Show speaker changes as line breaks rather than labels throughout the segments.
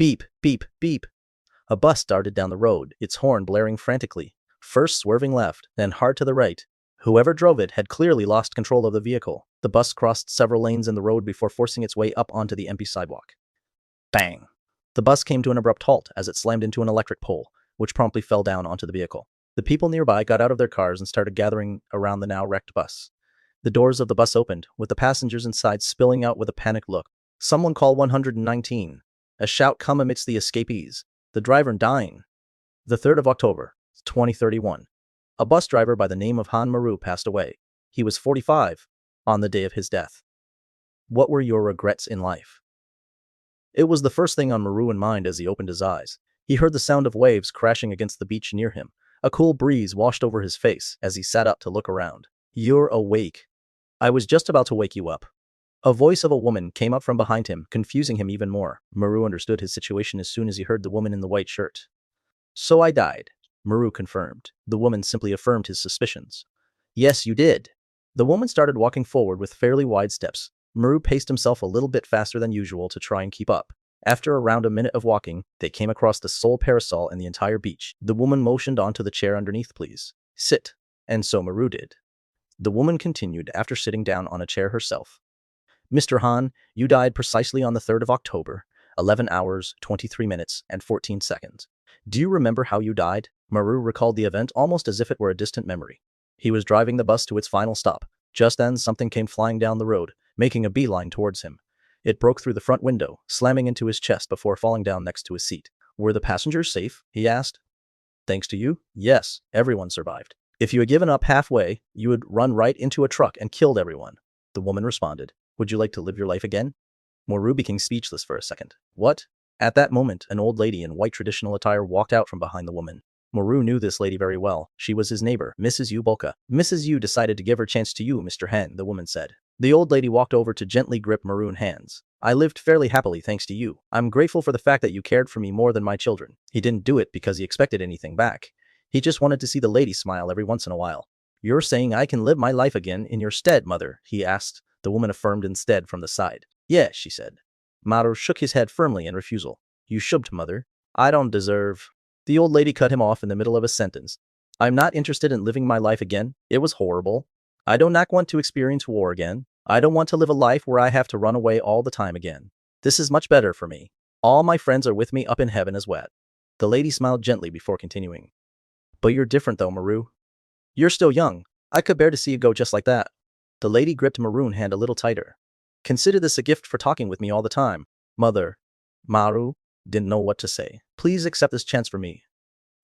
Beep, beep, beep. A bus darted down the road, its horn blaring frantically, first swerving left, then hard to the right. Whoever drove it had clearly lost control of the vehicle. The bus crossed several lanes in the road before forcing its way up onto the empty sidewalk. Bang! The bus came to an abrupt halt as it slammed into an electric pole, which promptly fell down onto the vehicle. The people nearby got out of their cars and started gathering around the now wrecked bus. The doors of the bus opened, with the passengers inside spilling out with a panicked look. Someone call 119. A shout come amidst the escapees. The driver dying. The 3rd of October, 2031. A bus driver by the name of Han Maru passed away. He was 45 on the day of his death. What were your regrets in life? It was the first thing on Maru's mind as he opened his eyes. He heard the sound of waves crashing against the beach near him. A cool breeze washed over his face as he sat up to look around. You're awake. I was just about to wake you up. A voice of a woman came up from behind him, confusing him even more. Maru understood his situation as soon as he heard the woman in the white shirt. So I died, Maru confirmed. The woman simply affirmed his suspicions. Yes, you did. The woman started walking forward with fairly wide steps. Maru paced himself a little bit faster than usual to try and keep up. After around a minute of walking, they came across the sole parasol in the entire beach. The woman motioned onto the chair underneath. Please sit. And so Maru did. The woman continued after sitting down on a chair herself. Mr. Han, you died precisely on the 3rd of October, 11 hours, 23 minutes, and 14 seconds. Do you remember how you died? Maru recalled the event almost as if it were a distant memory. He was driving the bus to its final stop. Just then, something came flying down the road, making a beeline towards him. It broke through the front window, slamming into his chest before falling down next to his seat. Were the passengers safe? He asked. Thanks to you? Yes, everyone survived. If you had given up halfway, you would run right into a truck and killed everyone. The woman responded. Would you like to live your life again? Maru became speechless for a second. What? At that moment, an old lady in white traditional attire walked out from behind the woman. Maru knew this lady very well. She was his neighbor, Mrs. Yu Bolka. Mrs. Yu decided to give her chance to you, Mr. Han, the woman said. The old lady walked over to gently grip Maru's hands. I lived fairly happily thanks to you. I'm grateful for the fact that you cared for me more than my children. He didn't do it because he expected anything back. He just wanted to see the lady smile every once in a while. You're saying I can live my life again in your stead, mother? He asked. The woman affirmed instead from the side. Yes, she said. Maru shook his head firmly in refusal. You shouldn't, mother. I don't deserve. The old lady cut him off in the middle of a sentence. I'm not interested in living my life again. It was horrible. I do not want to experience war again. I don't want to live a life where I have to run away all the time again. This is much better for me. All my friends are with me up in heaven as well. The lady smiled gently before continuing. But you're different though, Maru. You're still young. I could bear to see you go just like that. The lady gripped Maru's hand a little tighter. Consider this a gift for talking with me all the time. Mother. Maru didn't know what to say. Please accept this chance for me.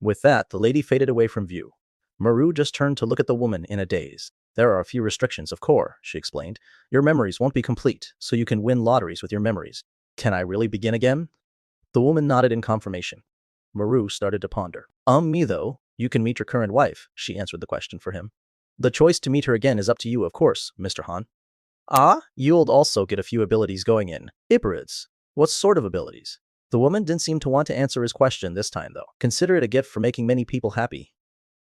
With that, the lady faded away from view. Maru just turned to look at the woman in a daze. There are a few restrictions, of course, she explained. Your memories won't be complete, so you can win lotteries with your memories. Can I really begin again? The woman nodded in confirmation. Maru started to ponder. Me though, you can meet your current wife, she answered the question for him. The choice to meet her again is up to you, of course, Mr. Han. Ah, you'll also get a few abilities going in. Iperids. What sort of abilities? The woman didn't seem to want to answer his question this time, though. Consider it a gift for making many people happy.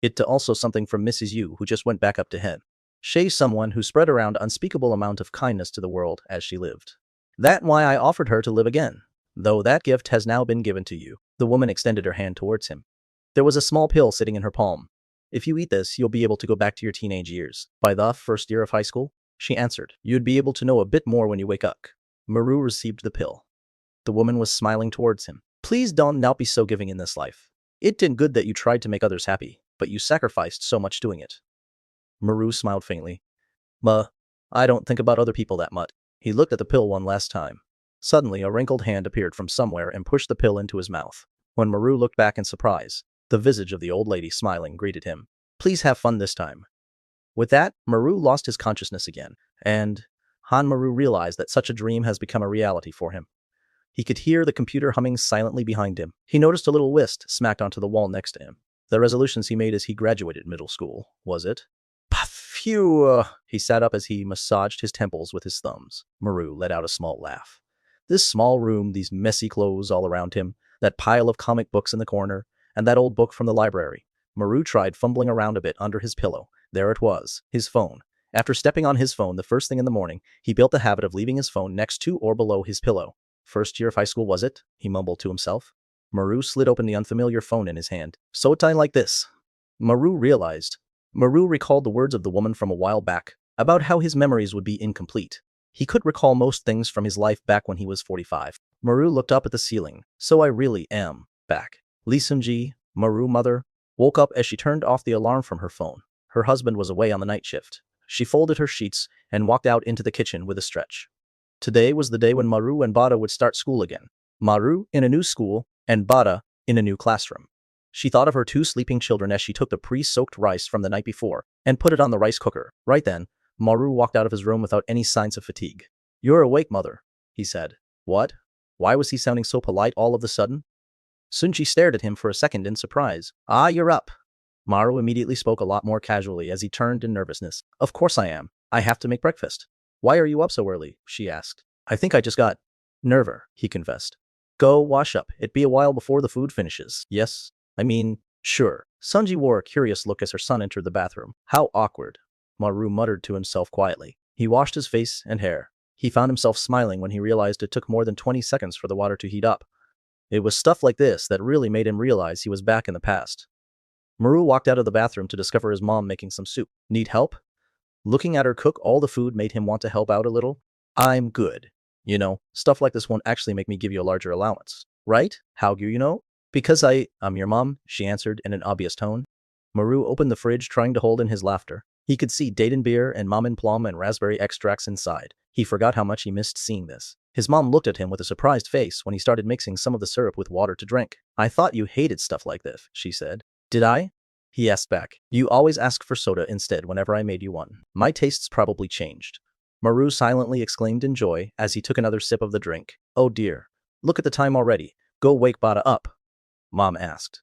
It to also something from Mrs. Yu, who just went back up to head. She's someone who spread around unspeakable amount of kindness to the world as she lived. That's why I offered her to live again. Though that gift has now been given to you. The woman extended her hand towards him. There was a small pill sitting in her palm. If you eat this, you'll be able to go back to your teenage years. By the first year of high school, she answered. You'd be able to know a bit more when you wake up. Maru received the pill. The woman was smiling towards him. Please don't now be so giving in this life. It did good that you tried to make others happy, but you sacrificed so much doing it. Maru smiled faintly. I don't think about other people that much. He looked at the pill one last time. Suddenly, a wrinkled hand appeared from somewhere and pushed the pill into his mouth. When Maru looked back in surprise, the visage of the old lady smiling greeted him. Please have fun this time. With that, Maru lost his consciousness again, and Han Maru realized that such a dream has become a reality for him. He could hear the computer humming silently behind him. He noticed a little whist smacked onto the wall next to him. The resolutions he made as he graduated middle school, was it? Phew! He sat up as he massaged his temples with his thumbs. Maru let out a small laugh. This small room, these messy clothes all around him, that pile of comic books in the corner, and that old book from the library. Maru tried fumbling around a bit under his pillow. There it was, his phone. After stepping on his phone the first thing in the morning, he built the habit of leaving his phone next to or below his pillow. First year of high school, was it? He mumbled to himself. Maru slid open the unfamiliar phone in his hand. So time like this. Maru recalled the words of the woman from a while back, about how his memories would be incomplete. He could recall most things from his life back when he was 45. Maru looked up at the ceiling. So I really am back. Lee Seung-ji, Maru mother, woke up as she turned off the alarm from her phone. Her husband was away on the night shift. She folded her sheets and walked out into the kitchen with a stretch. Today was the day when Maru and Bada would start school again. Maru in a new school and Bada in a new classroom. She thought of her 2 sleeping children as she took the pre-soaked rice from the night before and put it on the rice cooker. Right then, Maru walked out of his room without any signs of fatigue. You're awake, mother, he said. What? Why was he sounding so polite all of a sudden? Seung-ji stared at him for a second in surprise. Ah, you're up. Maru immediately spoke a lot more casually as he turned in nervousness. Of course I am. I have to make breakfast. Why are you up so early? She asked. I think I just got nerver, he confessed. Go wash up. It'd be a while before the food finishes. Yes? I mean, sure. Seung-ji wore a curious look as her son entered the bathroom. How awkward, Maru muttered to himself quietly. He washed his face and hair. He found himself smiling when he realized it took more than 20 seconds for the water to heat up. It was stuff like this that really made him realize he was back in the past. Maru walked out of the bathroom to discover his mom making some soup. Need help? Looking at her cook all the food made him want to help out a little. I'm good. You know, stuff like this won't actually make me give you a larger allowance. Right? How do you know? Because I'm your mom, she answered in an obvious tone. Maru opened the fridge trying to hold in his laughter. He could see Dayton beer and Mamen plum and raspberry extracts inside. He forgot how much he missed seeing this. His mom looked at him with a surprised face when he started mixing some of the syrup with water to drink. I thought you hated stuff like this, she said. Did I? He asked back. You always ask for soda instead whenever I made you one. My tastes probably changed. Maru silently exclaimed in joy as he took another sip of the drink. Oh dear. Look at the time already. Go wake Bada up. Mom asked.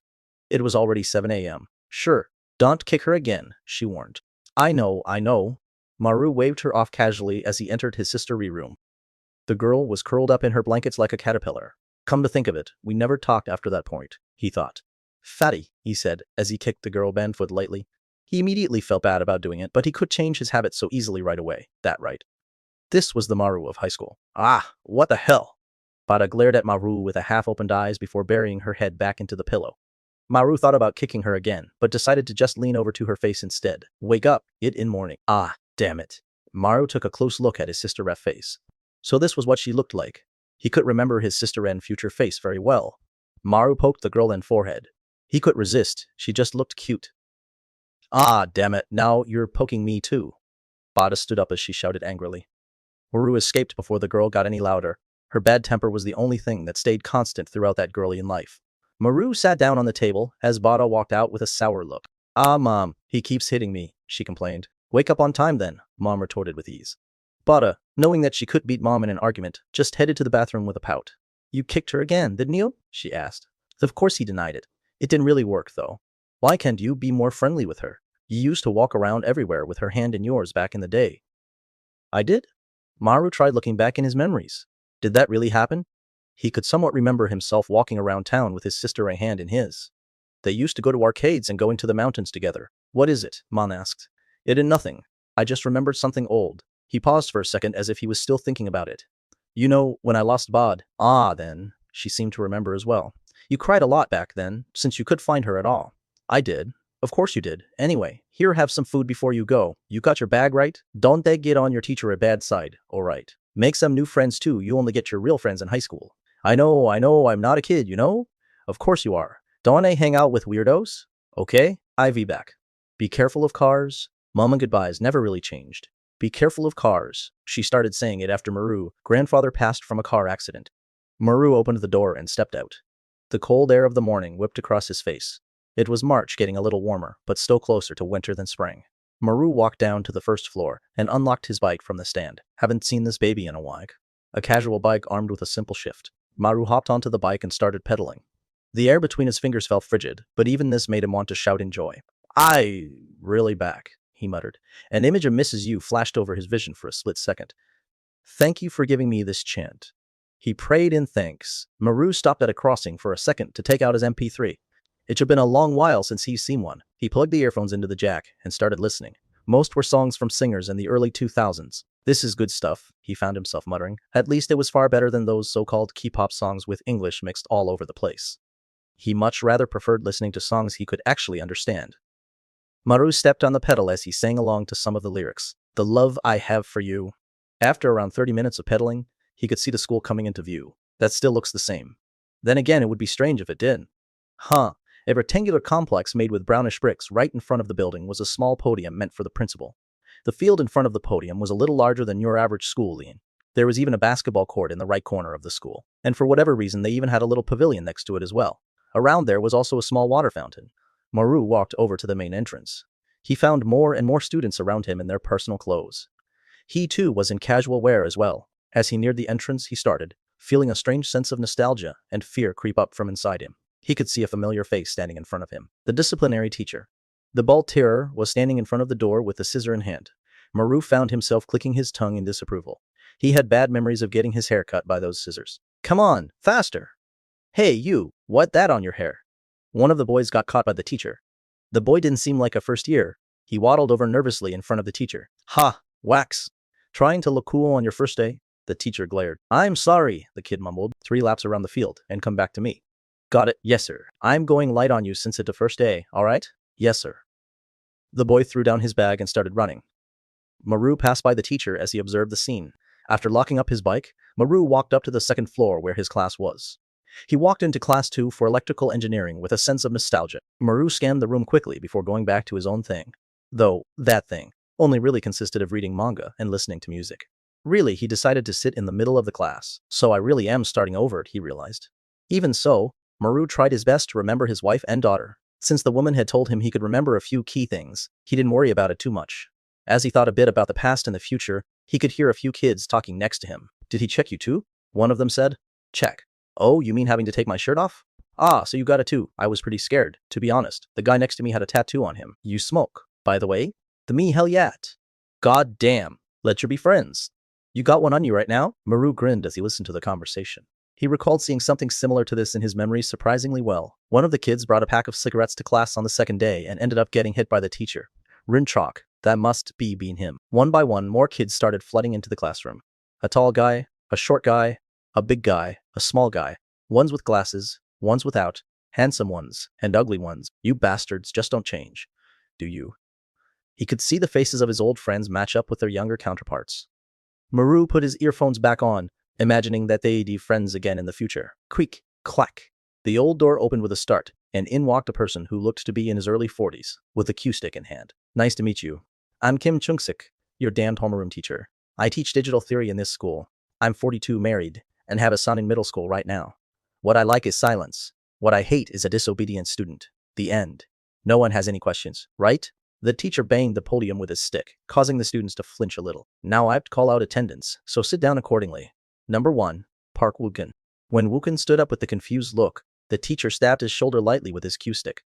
It was already 7 a.m. Sure. Don't kick her again, she warned. I know. Maru waved her off casually as he entered his sister's room. The girl was curled up in her blankets like a caterpillar. Come to think of it, we never talked after that point, he thought. Fatty, he said as he kicked the girl bandfoot lightly. He immediately felt bad about doing it, but he could change his habits so easily right away. That right. This was the Maru of high school. Ah, what the hell? Bada glared at Maru with a half-opened eyes before burying her head back into the pillow. Maru thought about kicking her again, but decided to just lean over to her face instead. Wake up, it in morning. Ah, damn it. Maru took a close look at his sister Ref's face. So this was what she looked like. He could remember his sister and future face very well. Maru poked the girl in forehead. He couldn't resist, she just looked cute. Ah, damn it, now you're poking me too. Bada stood up as she shouted angrily. Maru escaped before the girl got any louder. Her bad temper was the only thing that stayed constant throughout that girlian life. Maru sat down on the table as Bada walked out with a sour look. Ah, Mom, he keeps hitting me, she complained. Wake up on time then, Mom retorted with ease. Bada, knowing that she could beat Mom in an argument, just headed to the bathroom with a pout. You kicked her again, didn't you? She asked. Of course he denied it. It didn't really work, though. Why can't you be more friendly with her? You used to walk around everywhere with her hand in yours back in the day. I did? Maru tried looking back in his memories. Did that really happen? He could somewhat remember himself walking around town with his sister a hand in his. They used to go to arcades and go into the mountains together. What is it? Mon asked. It is nothing. I just remembered something old. He paused for a second as if he was still thinking about it. You know, when I lost Bod. Ah, then. She seemed to remember as well. You cried a lot back then, since you could find her at all. I did. Of course you did. Anyway, here, have some food before you go. You got your bag right? Don't they get on your teacher a bad side, alright. Make some new friends too, you only get your real friends in high school. I know, I'm not a kid, you know? Of course you are. Don't I hang out with weirdos? Okay, IV back. Be careful of cars. Mom and goodbyes never really changed. Be careful of cars. She started saying it after Maru's grandfather passed from a car accident. Maru opened the door and stepped out. The cold air of the morning whipped across his face. It was March, getting a little warmer, but still closer to winter than spring. Maru walked down to the first floor and unlocked his bike from the stand. Haven't seen this baby in a while. A casual bike armed with a simple shift. Maru hopped onto the bike and started pedaling. The air between his fingers felt frigid, but even this made him want to shout in joy. I really back, he muttered. An image of Mrs. Yu flashed over his vision for a split second. Thank you for giving me this chant. He prayed in thanks. Maru stopped at a crossing for a second to take out his MP3. It had been a long while since he's seen one. He plugged the earphones into the jack and started listening. Most were songs from singers in the early 2000s. This is good stuff, he found himself muttering. At least it was far better than those so-called K-pop songs with English mixed all over the place. He much rather preferred listening to songs he could actually understand. Maru stepped on the pedal as he sang along to some of the lyrics. The love I have for you. After around 30 minutes of pedaling, he could see the school coming into view. That still looks the same. Then again, it would be strange if it did. A rectangular complex made with brownish bricks right in front of the building was a small podium meant for the principal. The field in front of the podium was a little larger than your average school lane. There was even a basketball court in the right corner of the school. And for whatever reason, they even had a little pavilion next to it as well. Around there was also a small water fountain. Maru walked over to the main entrance. He found more and more students around him in their personal clothes. He too was in casual wear as well. As he neared the entrance, he started, feeling a strange sense of nostalgia and fear creep up from inside him. He could see a familiar face standing in front of him. The disciplinary teacher. The bald terror was standing in front of the door with the scissor in hand. Maru found himself clicking his tongue in disapproval. He had bad memories of getting his hair cut by those scissors. Come on, faster! Hey, you, what that on your hair? One of the boys got caught by the teacher. The boy didn't seem like a first year. He waddled over nervously in front of the teacher. Ha, wax! Trying to look cool on your first day? The teacher glared. I'm sorry, the kid mumbled. 3 laps around the field and come back to me. Got it, yes sir. I'm going light on you since it's the first day, alright? Yes sir. The boy threw down his bag and started running. Maru passed by the teacher as he observed the scene. After locking up his bike, Maru walked up to the second floor where his class was. He walked into class 2 for electrical engineering with a sense of nostalgia. Maru scanned the room quickly before going back to his own thing. Though, that thing only really consisted of reading manga and listening to music. Really, he decided to sit in the middle of the class. So I really am starting over, he realized. Even so, Maru tried his best to remember his wife and daughter. Since the woman had told him he could remember a few key things, he didn't worry about it too much. As he thought a bit about the past and the future, he could hear a few kids talking next to him. Did he check you too? One of them said. Check. Oh, you mean having to take my shirt off? Ah, so you got it too. I was pretty scared, to be honest. The guy next to me had a tattoo on him. You smoke, by the way? The me hell yet. God damn. Let's be friends. You got one on you right now? Maru grinned as he listened to the conversation. He recalled seeing something similar to this in his memory surprisingly well. One of the kids brought a pack of cigarettes to class on the second day and ended up getting hit by the teacher. Rinchok. That must be been him. One by one, more kids started flooding into the classroom. A tall guy, a short guy, a big guy, a small guy, ones with glasses, ones without, handsome ones, and ugly ones. You bastards just don't change. Do you? He could see the faces of his old friends match up with their younger counterparts. Maru put his earphones back on, imagining that they'd be friends again in the future. Creak, clack. The old door opened with a start, and in walked a person who looked to be in his early 40s, with a cue stick in hand. Nice to meet you. I'm Kim Chung-sik, your damned homeroom teacher. I teach digital theory in this school. I'm 42, married, and have a son in middle school right now. What I like is silence. What I hate is a disobedient student. The end. No one has any questions, right? The teacher banged the podium with his stick, causing the students to flinch a little. Now I have to call out attendance, so sit down accordingly. Number 1, Park Woo-kun. When Woo-kun stood up with a confused look, the teacher stabbed his shoulder lightly with his cue stick.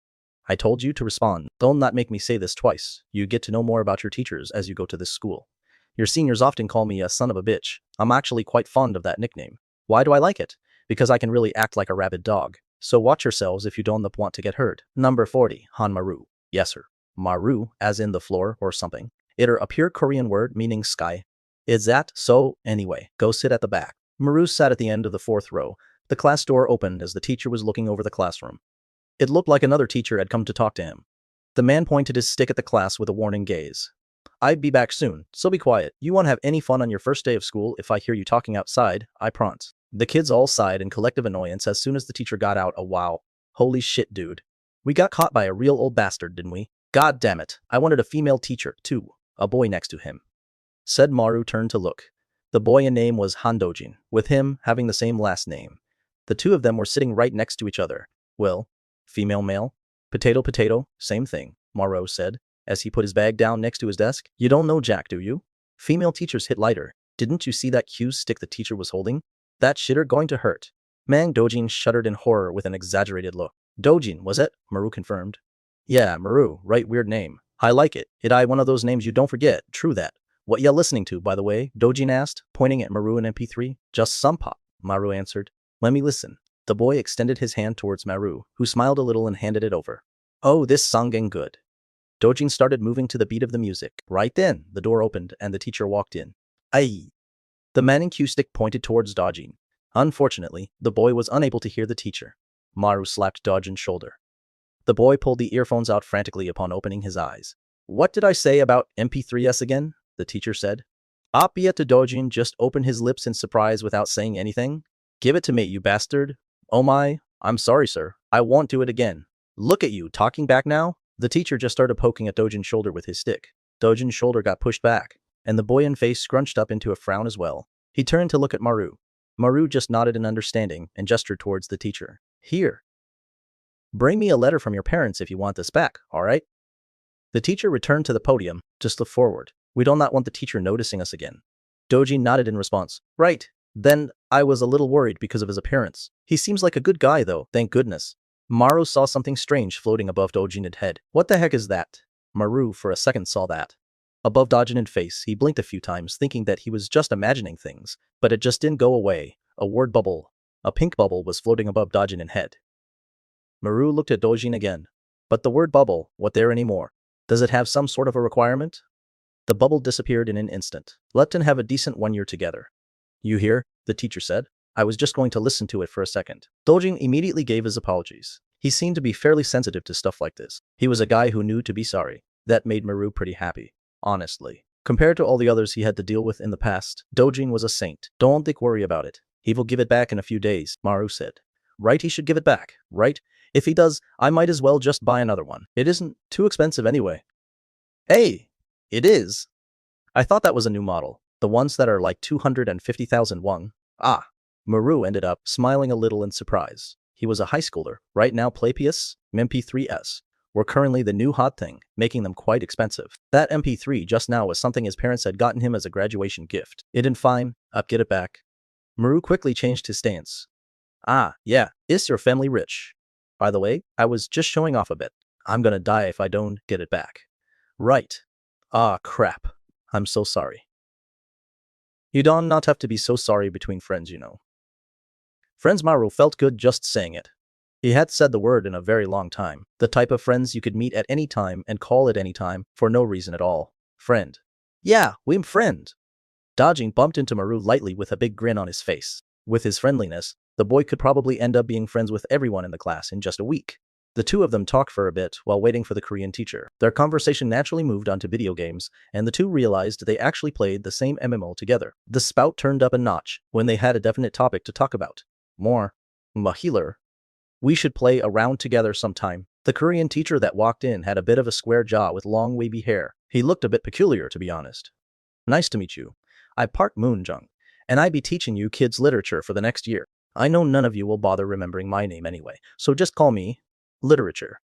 I told you to respond. Don't not make me say this twice. You get to know more about your teachers as you go to this school. Your seniors often call me a son of a bitch. I'm actually quite fond of that nickname. Why do I like it? Because I can really act like a rabid dog. So watch yourselves if you don't want to get hurt. Number 40, Han Maru. Yes sir. Maru, as in the floor or something. It a pure Korean word meaning sky. Is that so? Anyway, go sit at the back. Maru sat at the end of the 4th row. The class door opened as the teacher was looking over the classroom. It looked like another teacher had come to talk to him. The man pointed his stick at the class with a warning gaze. I'd be back soon, so be quiet. You won't have any fun on your first day of school if I hear you talking outside, I promise. The kids all sighed in collective annoyance as soon as the teacher got out a wow. Holy shit, dude. We got caught by a real old bastard, didn't we? God damn it. I wanted a female teacher, too. A boy next to him. Said Maru turned to look. The boy in name was Han Dojin, with him having the same last name. The two of them were sitting right next to each other. Well, female male? Potato potato, same thing, Maru said, as he put his bag down next to his desk. You don't know Jack, do you? Female teachers hit lighter. Didn't you see that cue stick the teacher was holding? That shitter going to hurt. Mang Dojin shuddered in horror with an exaggerated look. Dojin, was it? Maru confirmed. Yeah, Maru, right weird name. I like it. One of those names you don't forget, true that. What ya listening to, by the way? Dojin asked, pointing at Maru in MP3. Just some pop, Maru answered. Let me listen. The boy extended his hand towards Maru, who smiled a little and handed it over. Oh, this song ain't good. Dojin started moving to the beat of the music. Right then, the door opened and the teacher walked in. Aye. The Manning cue stick pointed towards Dojin. Unfortunately, the boy was unable to hear the teacher. Maru slapped Dojin's shoulder. The boy pulled the earphones out frantically upon opening his eyes. What did I say about MP3s again? The teacher said. Apia to Dojin just opened his lips in surprise without saying anything. Give it to me, you bastard. Oh my, I'm sorry, sir. I won't do it again. Look at you, talking back now? The teacher just started poking at Dojin's shoulder with his stick. Dojin's shoulder got pushed back, and the boy in face scrunched up into a frown as well. He turned to look at Maru. Maru just nodded in understanding and gestured towards the teacher. Here. Bring me a letter from your parents if you want this back, alright? The teacher returned to the podium, just looked forward. We do not want the teacher noticing us again. Dojin nodded in response. Right. Then, I was a little worried because of his appearance. He seems like a good guy though, thank goodness. Maru saw something strange floating above Dojin's head. What the heck is that? Maru for a second saw that. Above Dojin's face, he blinked a few times thinking that he was just imagining things, but it just didn't go away. A word bubble. A pink bubble was floating above Dojin's head. Maru looked at Dojin again. But the word bubble, what there anymore? Does it have some sort of a requirement? The bubble disappeared in an instant. Let them have a decent 1 year together. You hear? The teacher said. I was just going to listen to it for a second. Dojin immediately gave his apologies. He seemed to be fairly sensitive to stuff like this. He was a guy who knew to be sorry. That made Maru pretty happy. Honestly. Compared to all the others he had to deal with in the past, Dojin was a saint. Don't think worry about it. He will give it back in a few days, Maru said. Right, he should give it back, right? If he does, I might as well just buy another one. It isn't too expensive anyway. Hey, it is. I thought that was a new model. The ones that are like 250,000 won. Ah. Maru ended up smiling a little in surprise. He was a high schooler, right now Plapius, MP3s, were currently the new hot thing, making them quite expensive. That MP3 just now was something his parents had gotten him as a graduation gift. It didn't fine, up get it back. Maru quickly changed his stance. Ah, yeah, is your family rich? By the way, I was just showing off a bit. I'm gonna die if I don't get it back. Right. Ah, crap. I'm so sorry. You don't not have to be so sorry between friends, you know. Friends Maru felt good just saying it. He had said the word in a very long time. The type of friends you could meet at any time and call at any time for no reason at all. Friend. Yeah, we'm friend. Dojin bumped into Maru lightly with a big grin on his face. With his friendliness, the boy could probably end up being friends with everyone in the class in just a week. The two of them talked for a bit while waiting for the Korean teacher. Their conversation naturally moved onto video games, and the two realized they actually played the same MMO together. The spout turned up a notch when they had a definite topic to talk about. More. Mahiler. We should play a round together sometime. The Korean teacher that walked in had a bit of a square jaw with long wavy hair. He looked a bit peculiar, to be honest. Nice to meet you. I'm Park Moon-jung, and I be teaching you kids literature for the next year. I know none of you will bother remembering my name anyway, so just call me Literature.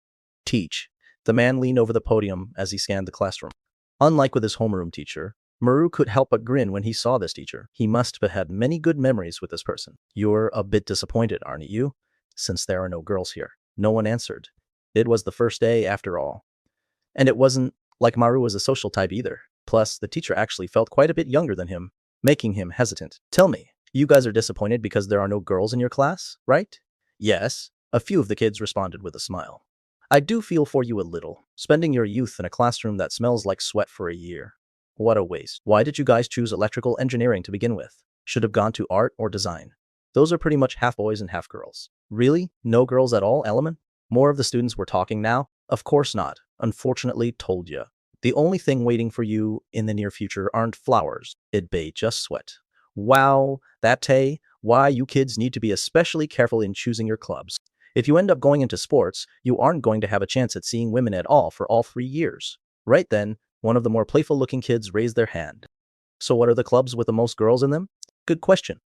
Teach. The man leaned over the podium as he scanned the classroom. Unlike with his homeroom teacher, Maru could help but grin when he saw this teacher. He must have had many good memories with this person. You're a bit disappointed, aren't you? Since there are no girls here. No one answered. It was the first day after all. And it wasn't like Maru was a social type either. Plus, the teacher actually felt quite a bit younger than him, making him hesitant. Tell me, you guys are disappointed because there are no girls in your class, right? Yes. A few of the kids responded with a smile. I do feel for you a little, spending your youth in a classroom that smells like sweat for a year. What a waste. Why did you guys choose electrical engineering to begin with? Should have gone to art or design. Those are pretty much half boys and half girls. Really? No girls at all, Element? More of the students were talking now? Of course not. Unfortunately, told ya. The only thing waiting for you in the near future aren't flowers. It'd be just sweat. Wow, why you kids need to be especially careful in choosing your clubs. If you end up going into sports, you aren't going to have a chance at seeing women at all for all 3 years. Right then, one of the more playful-looking kids raised their hand. So what are the clubs with the most girls in them? Good question.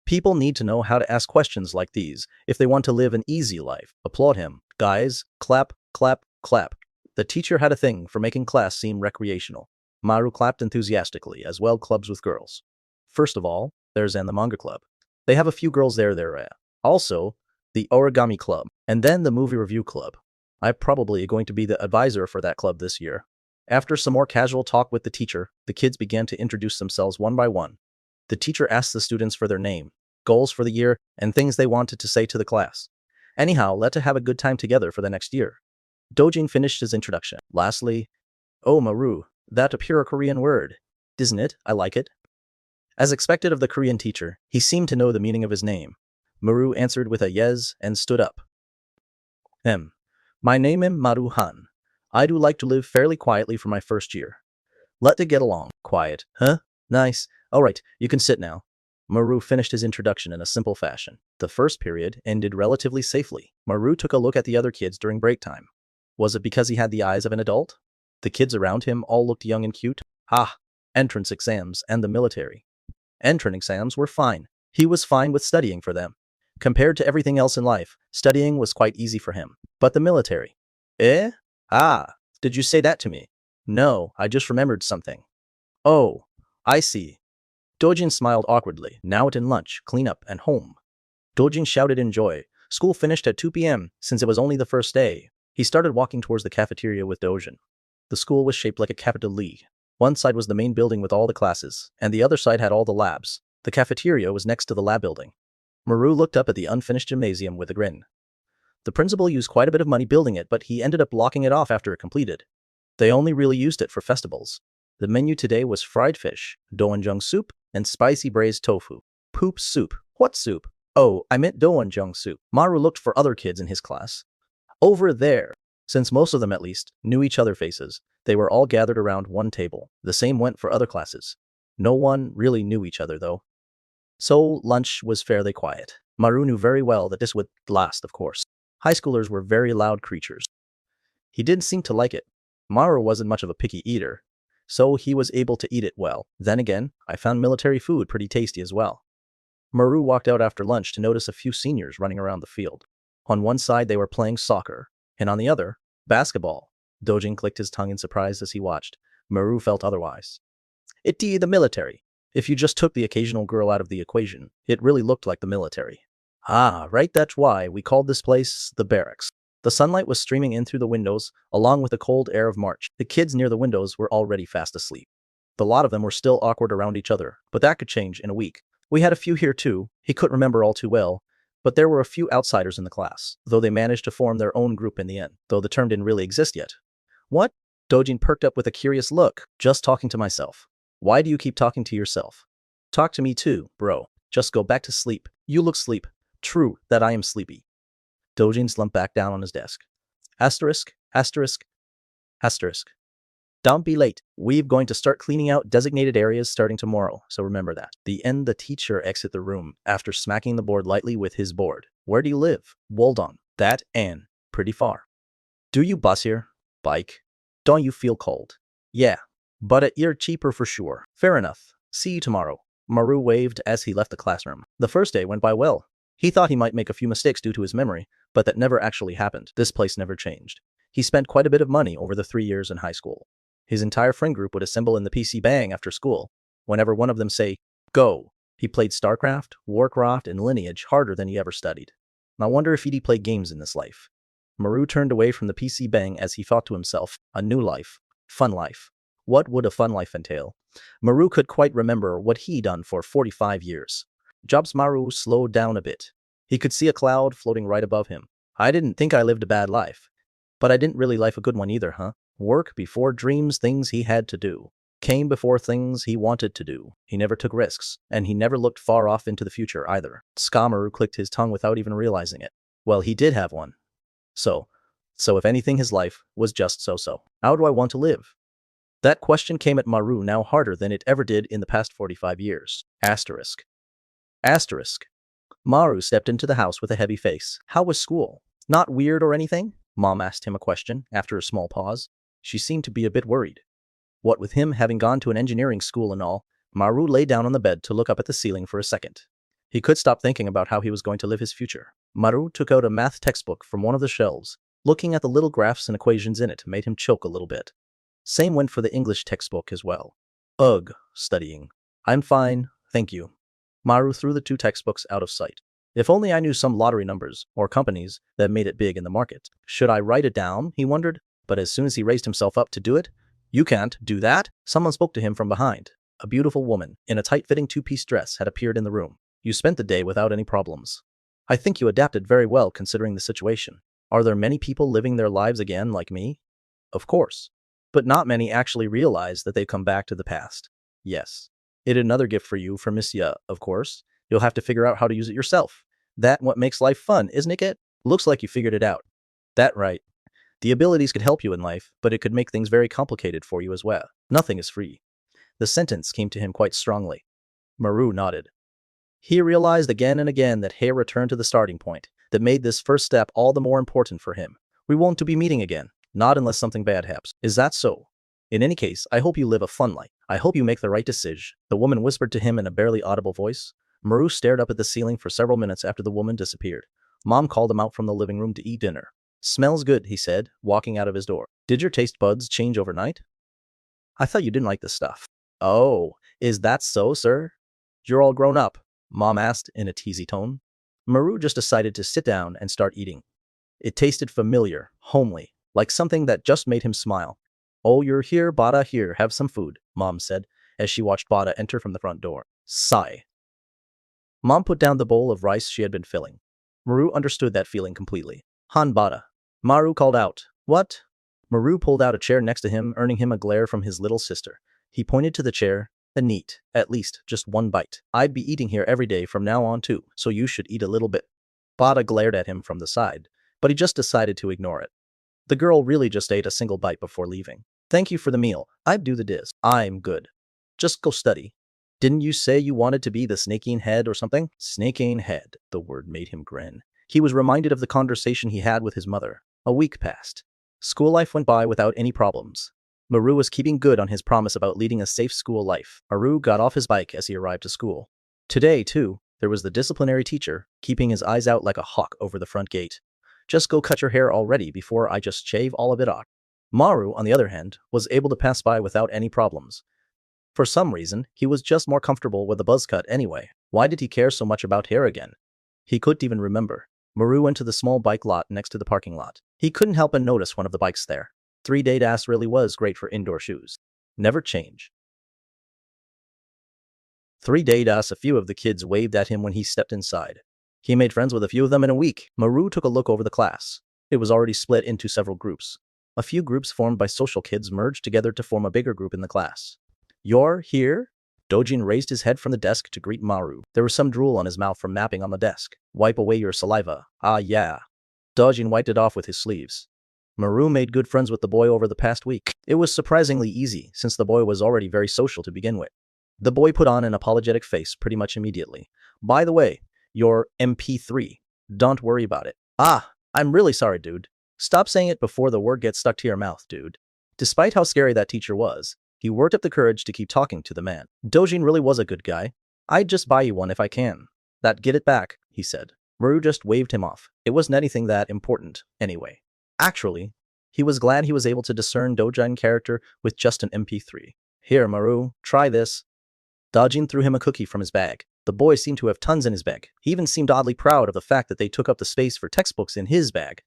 People need to know how to ask questions like these if they want to live an easy life. Applaud him. Guys, clap, clap, clap. The teacher had a thing for making class seem recreational. Maru clapped enthusiastically as well clubs with girls. First of all, there's the Manga Club. They have a few girls there. Also, the Origami Club, and then the Movie Review Club. I'm probably going to be the advisor for that club this year. After some more casual talk with the teacher, the kids began to introduce themselves one by one. The teacher asked the students for their name, goals for the year, and things they wanted to say to the class. Anyhow, let's have a good time together for the next year. Dojin finished his introduction. Lastly, oh Maru, that a pure Korean word. Isn't it? I like it. As expected of the Korean teacher, he seemed to know the meaning of his name. Maru answered with a yes and stood up. My name am Maru Han. I do like to live fairly quietly for my first year. Let to get along. Quiet. Huh? Nice. Alright, you can sit now. Maru finished his introduction in a simple fashion. The first period ended relatively safely. Maru took a look at the other kids during break time. Was it because he had the eyes of an adult? The kids around him all looked young and cute. Entrance exams and the military. Entrance exams were fine. He was fine with studying for them. Compared to everything else in life, studying was quite easy for him. But the military. Eh? Did you say that to me? No, I just remembered something. Oh, I see. Dojin smiled awkwardly. Now at in lunch, cleanup, and home. Dojin shouted in joy. School finished at 2 p.m. since it was only the first day. He started walking towards the cafeteria with Dojin. The school was shaped like a capital league. One side was the main building with all the classes, and the other side had all the labs. The cafeteria was next to the lab building. Maru looked up at the unfinished gymnasium with a grin. The principal used quite a bit of money building it, but he ended up blocking it off after it completed. They only really used it for festivals. The menu today was fried fish, doenjang soup, and spicy braised tofu. Poop soup. What soup? Oh, I meant doenjang soup. Maru looked for other kids in his class. Over there. Since most of them at least knew each other's faces, they were all gathered around one table. The same went for other classes. No one really knew each other though. So lunch was fairly quiet. Maru knew very well that this would last, of course. High schoolers were very loud creatures. He didn't seem to like it. Maru wasn't much of a picky eater, so he was able to eat it well. Then again, I found military food pretty tasty as well. Maru walked out after lunch to notice a few seniors running around the field. On one side they were playing soccer, and on the other, basketball. Dojin clicked his tongue in surprise as he watched. Maru felt otherwise. The military. If you just took the occasional girl out of the equation, it really looked like the military. Right, that's why we called this place the barracks. The sunlight was streaming in through the windows, along with the cold air of March. The kids near the windows were already fast asleep. The lot of them were still awkward around each other, but that could change in a week. We had a few here too. He couldn't remember all too well, but there were a few outsiders in the class, though they managed to form their own group in the end, though the term didn't really exist yet. What? Dojin perked up with a curious look. Just talking to myself. Why do you keep talking to yourself? Talk to me too, bro. Just go back to sleep. You look sleep. True that I am sleepy. Dojin slumped back down on his desk. Asterisk. Don't be late. We're going to start cleaning out designated areas starting tomorrow, so remember that. The teacher exit the room after smacking the board lightly with his board. Where do you live? Woldon. That and pretty far. Do you bus here? Bike. Don't you feel cold? Yeah, but you're cheaper for sure. Fair enough. See you tomorrow. Maru waved as he left the classroom. The first day went by well. He thought he might make a few mistakes due to his memory, but that never actually happened. This place never changed. He spent quite a bit of money over the 3 years in high school. His entire friend group would assemble in the PC Bang after school. Whenever one of them say, go, he played StarCraft, Warcraft, and Lineage harder than he ever studied. I wonder if he'd play games in this life. Maru turned away from the PC Bang as he thought to himself, a new life. Fun life. What would a fun life entail? Maru could quite remember what he'd done for 45 years. Jobs. Maru slowed down a bit. He could see a cloud floating right above him. I didn't think I lived a bad life. But I didn't really live a good one either, huh? Work before dreams, things he had to do. Came before things he wanted to do. He never took risks, and he never looked far off into the future either. Maru clicked his tongue without even realizing it. Well, he did have one. So if anything, his life was just so-so. How do I want to live? That question came at Maru now harder than it ever did in the past 45 years. Asterisk. Maru stepped into the house with a heavy face. How was school? Not weird or anything? Mom asked him a question after a small pause. She seemed to be a bit worried. What with him having gone to an engineering school and all, Maru lay down on the bed to look up at the ceiling for a second. He could stop thinking about how he was going to live his future. Maru took out a math textbook from one of the shelves. Looking at the little graphs and equations in it made him choke a little bit. Same went for the English textbook as well. Ugh, studying. I'm fine, thank you. Maru threw the 2 textbooks out of sight. If only I knew some lottery numbers or companies that made it big in the market. Should I write it down, he wondered, but as soon as he raised himself up to do it, you can't do that. Someone spoke to him from behind. A beautiful woman in a tight-fitting 2-piece dress had appeared in the room. You spent the day without any problems. I think you adapted very well considering the situation. Are there many people living their lives again like me? Of course. But not many actually realize that they've come back to the past. Yes. It another gift for you from Miss Ya, of course. You'll have to figure out how to use it yourself. That what makes life fun, isn't it? Looks like you figured it out. That right. The abilities could help you in life, but it could make things very complicated for you as well. Nothing is free. The sentence came to him quite strongly. Maru nodded. He realized again and again that Hei returned to the starting point that made this first step all the more important for him. We won't to be meeting again, not unless something bad happens. Is that so? In any case, I hope you live a fun life. I hope you make the right decision, the woman whispered to him in a barely audible voice. Maru stared up at the ceiling for several minutes after the woman disappeared. Mom called him out from the living room to eat dinner. Smells good, he said, walking out of his door. Did your taste buds change overnight? I thought you didn't like this stuff. Oh, is that so, sir? You're all grown up, Mom asked in a teasy tone. Maru just decided to sit down and start eating. It tasted familiar, homely, like something that just made him smile. Oh, you're here, Bada, here, have some food, Mom said, as she watched Bada enter from the front door. Sigh. Mom put down the bowl of rice she had been filling. Maru understood that feeling completely. Han Bada. Maru called out. What? Maru pulled out a chair next to him, earning him a glare from his little sister. He pointed to the chair. Neat. At least, just one bite. I'd be eating here every day from now on too, so you should eat a little bit. Bada glared at him from the side, but he just decided to ignore it. The girl really just ate a single bite before leaving. Thank you for the meal. I'd do the dishes. I'm good. Just go study. Didn't you say you wanted to be the snake-eating head or something? Snake-eating head. The word made him grin. He was reminded of the conversation he had with his mother. A week passed. School life went by without any problems. Maru was keeping good on his promise about leading a safe school life. Maru got off his bike as he arrived to school. Today, too, there was the disciplinary teacher, keeping his eyes out like a hawk over the front gate. Just go cut your hair already before I just shave all of it off. Maru, on the other hand, was able to pass by without any problems. For some reason, he was just more comfortable with a buzz cut anyway. Why did he care so much about hair again? He couldn't even remember. Maru went to the small bike lot next to the parking lot. He couldn't help but notice one of the bikes there. 3-day DAS really was great for indoor shoes. Never change. 3-day DAS, a few of the kids waved at him when he stepped inside. He made friends with a few of them in a week. Maru took a look over the class. It was already split into several groups. A few groups formed by social kids merged together to form a bigger group in the class. You're here? Dojin raised his head from the desk to greet Maru. There was some drool on his mouth from mapping on the desk. Wipe away your saliva. Ah, yeah. Dojin wiped it off with his sleeves. Maru made good friends with the boy over the past week. It was surprisingly easy, since the boy was already very social to begin with. The boy put on an apologetic face pretty much immediately. By the way, your MP3. Don't worry about it. Ah, I'm really sorry, dude. Stop saying it before the word gets stuck to your mouth, dude. Despite how scary that teacher was, he worked up the courage to keep talking to the man. Dojin really was a good guy. I'd just buy you one if I can. That get it back, he said. Maru just waved him off. It wasn't anything that important, anyway. Actually, he was glad he was able to discern Dojin character with just an MP3. Here, Maru, try this. Dojin threw him a cookie from his bag. The boy seemed to have tons in his bag. He even seemed oddly proud of the fact that they took up the space for textbooks in his bag.